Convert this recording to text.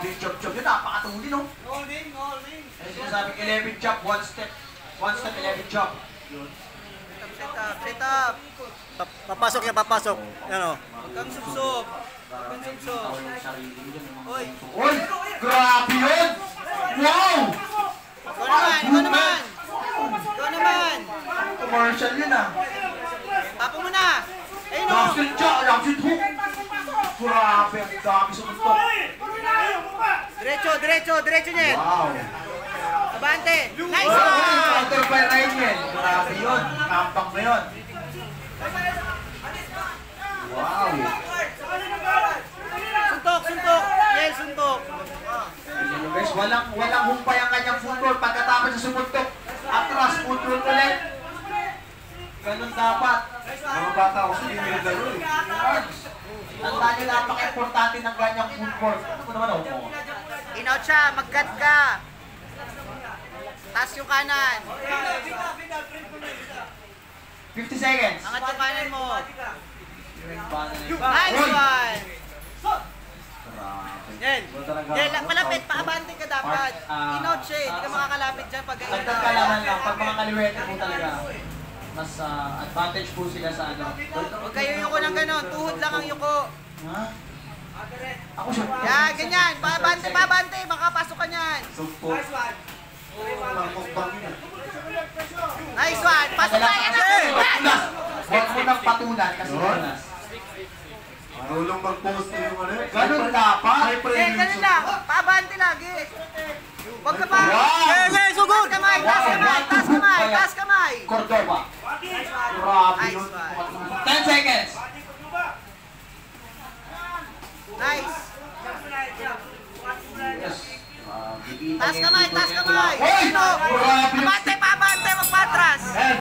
Grabe yung chop-chop yun, napakatuli, no? Holding. Ay, sinasabing 11 chop, 1 step. 1 step, 11 chop. Set up. Papasok yan, papasok. Yan o. Kang subsob. Oy. Uy! Grabe yun! Wow! Ikaw naman. Commercial yun, ah. Tapo mo na. Ayun o. Rapid chop, rapid hook. Grabe, ang dami sumuntok. Diretso niya. Wow! Abante. Nice Wow! one. Counter by Ryan. Grabe yun. Kampang na yun. Wow! Suntok. Yes, suntok. Guys, walang humpay ang kanyang football. Pagkatapos sa sumuntok, atras, football ulit. Ganun dapat. Mga bata ako sa hindi laro eh. Tandaan nyo, napaka-importante ng ganyang football. Ano ko naman ako? In-out siya. Mag-cut ka. Taas yung kanan. 50 seconds. Angat yung kanan mo. Nice Nice one. Yan. Malapit. Paabante ka dapat. In-out siya eh. Hindi ka makakalapit dyan pag Dagdag kalaman lang, pag mga kaliwete po talaga, mas advantage po sila sa ano. Huwag kayo yuko ng gano'n. Tuhod lang ang yuko. Ha? Ako siya. Yan, ganyan. Paabante. Makapasok ka niyan. Nice one. Pasok na yan. Patulas. Huwag mo nang patulan kasi patulas. Marulong mag-post yung ano. Ganun dapat. Ganun lang. Paabante lagi. Huwag ka pa. Wow! Sugod! Taas kamay. Cordoba. Grabe Nice yun. one. 10 seconds. Nice. Yes. Taas kamay. Hoy!